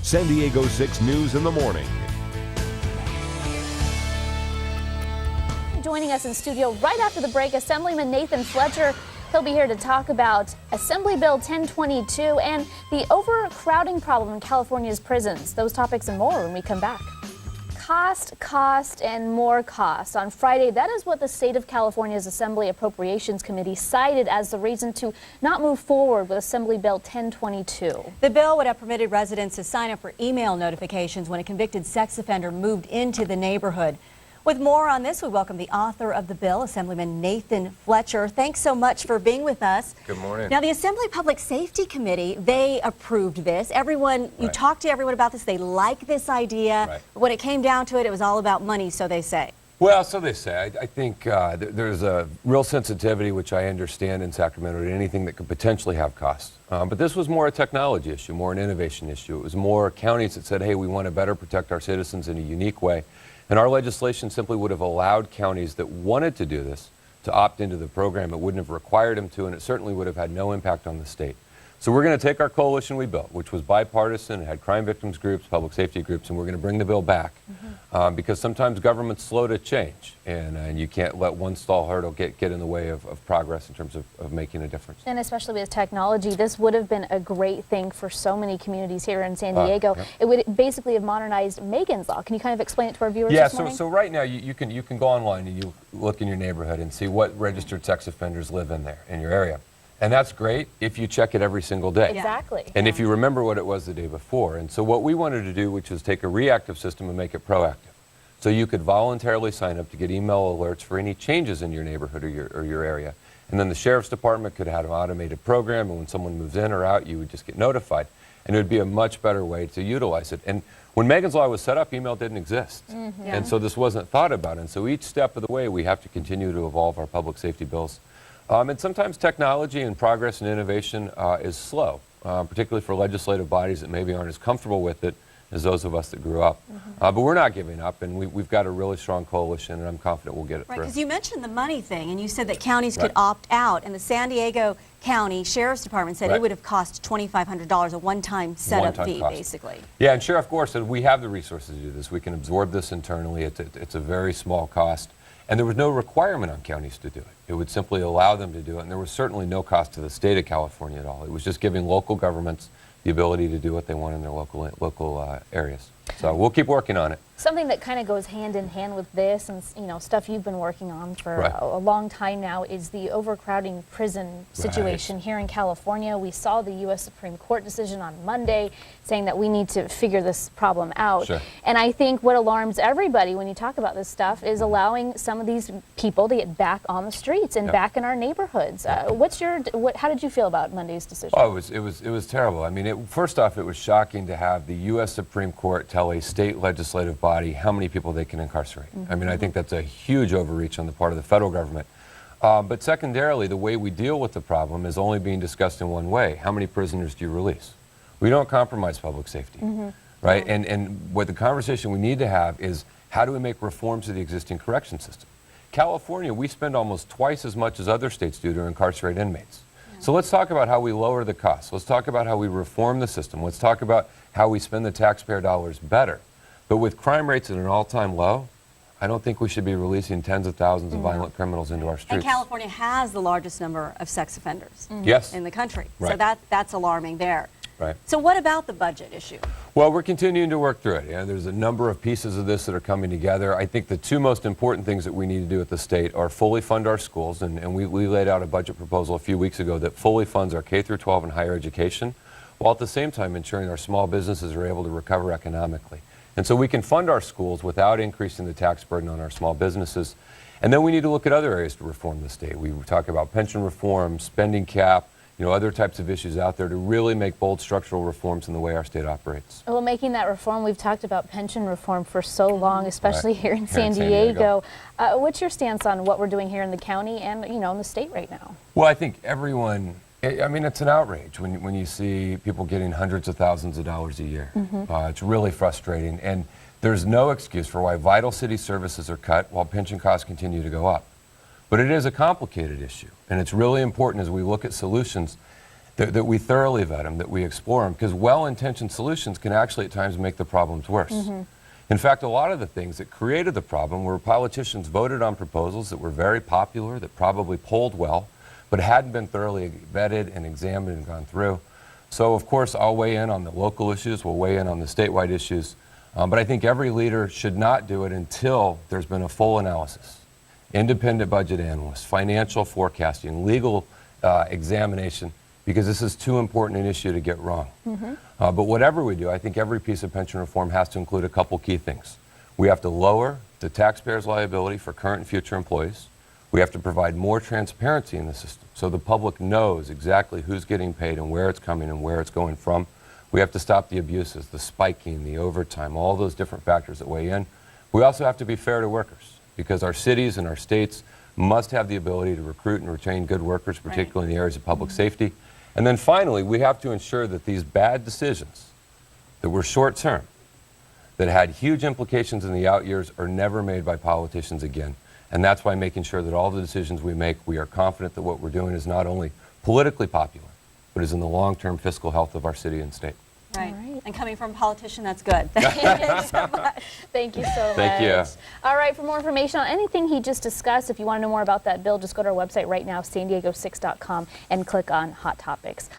San Diego 6 News in the morning. Joining us in studio right after the break, Assemblyman Nathan Fletcher. He'll be here to talk about Assembly Bill 1022 and the overcrowding problem in California's prisons. Those topics and more when we come back. Cost, and more cost. On Friday, that is what the state of California's Assembly Appropriations Committee cited as the reason to not move forward with Assembly Bill 1022. The bill would have permitted residents to sign up for email notifications when a convicted sex offender moved into the neighborhood. With more on this, we welcome the author of the bill, Assemblyman Nathan Fletcher. Thanks so much for being with us. Good morning. Now, the Assembly Public Safety Committee, they approved this. You talked to everyone about this. They like this idea. Right. When it came down to it, it was all about money, so they say. Well, so they say. I think there's a real sensitivity, which I understand in Sacramento, to anything that could potentially have costs. But this was more a technology issue, more an innovation issue. It was more counties that said, hey, we want to better protect our citizens in a unique way. And our legislation simply would have allowed counties that wanted to do this to opt into the program. It wouldn't have required them to, and it certainly would have had no impact on the state. So we're going to take our coalition we built, which was bipartisan, it had crime victims groups, public safety groups, and we're going to bring the bill back because sometimes government's slow to change, and you can't let one stall hurdle get in the way of progress in terms of making a difference. And especially with technology, this would have been a great thing for so many communities here in San Diego. Yep. It would basically have modernized Megan's Law. Can you kind of explain it to our viewers this morning? So right now you can go online and you look in your neighborhood and see what registered sex offenders live in there, in your area. And that's great if you check it every single day. Exactly. And if you remember what it was the day before. And so what we wanted to do, which was take a reactive system and make it proactive. So you could voluntarily sign up to get email alerts for any changes in your neighborhood or your area. And then the sheriff's department could have an automated program, and when someone moves in or out, you would just get notified. And it would be a much better way to utilize it. And when Megan's Law was set up, email didn't exist. And so this wasn't thought about. And so each step of the way, we have to continue to evolve our public safety bills. And sometimes technology and progress and innovation is slow, particularly for legislative bodies that maybe aren't as comfortable with it as those of us that grew up. But we're not giving up, and we've got a really strong coalition, and I'm confident we'll get it through. Because you mentioned the money thing, and you said that counties could opt out, and the San Diego County Sheriff's Department said it would have cost $2,500, a one-time setup fee, basically. Yeah, and Sheriff Gore said we have the resources to do this. We can absorb this internally. It's a very small cost. And there was no requirement on counties to do it. It would simply allow them to do it, and there was certainly no cost to the state of California at all. It was just giving local governments the ability to do what they want in their local areas. So we'll keep working on it. Something that kind of goes hand in hand with this, and stuff you've been working on for a long time now, is the overcrowding prison situation here in California. We saw the U.S. Supreme Court decision on Monday saying that we need to figure this problem out. And I think what alarms everybody when you talk about this stuff is allowing some of these people to get back on the streets and back in our neighborhoods. How did you feel about Monday's decision? Oh, it was terrible. I mean, first off, it was shocking to have the U.S. Supreme Court tell a state legislative body how many people they can incarcerate. I mean, I think that's a huge overreach on the part of the federal government. But secondarily, the way we deal with the problem is only being discussed in one way. How many prisoners do you release? We don't compromise public safety, right? And what the conversation we need to have is how do we make reforms to the existing correction system? California, we spend almost twice as much as other states do to incarcerate inmates. So let's talk about how we lower the costs. Let's talk about how we reform the system. Let's talk about how we spend the taxpayer dollars better. But with crime rates at an all-time low, I don't think we should be releasing tens of thousands of violent criminals into our streets. And California has the largest number of sex offenders in the country. Right. So that's alarming there. Right. So what about the budget issue? Well, we're continuing to work through it. There's a number of pieces of this that are coming together. I think the two most important things that we need to do at the state are fully fund our schools, and we laid out a budget proposal a few weeks ago that fully funds our K-12 and higher education, while at the same time ensuring our small businesses are able to recover economically. And so we can fund our schools without increasing the tax burden on our small businesses. And then we need to look at other areas to reform the state. We talk about pension reform, spending cap, other types of issues out there to really make bold structural reforms in the way our state operates. Well, making that reform, we've talked about pension reform for so long, especially here in San Diego. What's your stance on what we're doing here in the county and, in the state right now? Well, I think everyone, it's an outrage when you see people getting hundreds of thousands of dollars a year. It's really frustrating. And there's no excuse for why vital city services are cut while pension costs continue to go up. But it is a complicated issue, and it's really important as we look at solutions that we thoroughly vet them, that we explore them, because well-intentioned solutions can actually at times make the problems worse. In fact, a lot of the things that created the problem were politicians voted on proposals that were very popular, that probably polled well, but hadn't been thoroughly vetted and examined and gone through. So, of course, I'll weigh in on the local issues, we'll weigh in on the statewide issues, but I think every leader should not do it until there's been a full analysis. Independent budget analysts, financial forecasting, legal examination, because this is too important an issue to get wrong. But whatever we do, I think every piece of pension reform has to include a couple key things. We have to lower the taxpayers' liability for current and future employees. We have to provide more transparency in the system so the public knows exactly who's getting paid and where it's coming and where it's going from. We have to stop the abuses, the spiking, the overtime, all those different factors that weigh in. We also have to be fair to workers, because our cities and our states must have the ability to recruit and retain good workers, particularly in the areas of public safety. And then finally, we have to ensure that these bad decisions that were short-term, that had huge implications in the out years, are never made by politicians again. And that's why making sure that all the decisions we make, we are confident that what we're doing is not only politically popular, but is in the long-term fiscal health of our city and state. Right. All right. And coming from a politician, that's good. Thank you so much. Thank you so much. Thank you. All right, for more information on anything he just discussed, if you want to know more about that bill, just go to our website right now, san diego6.com, and click on Hot Topics.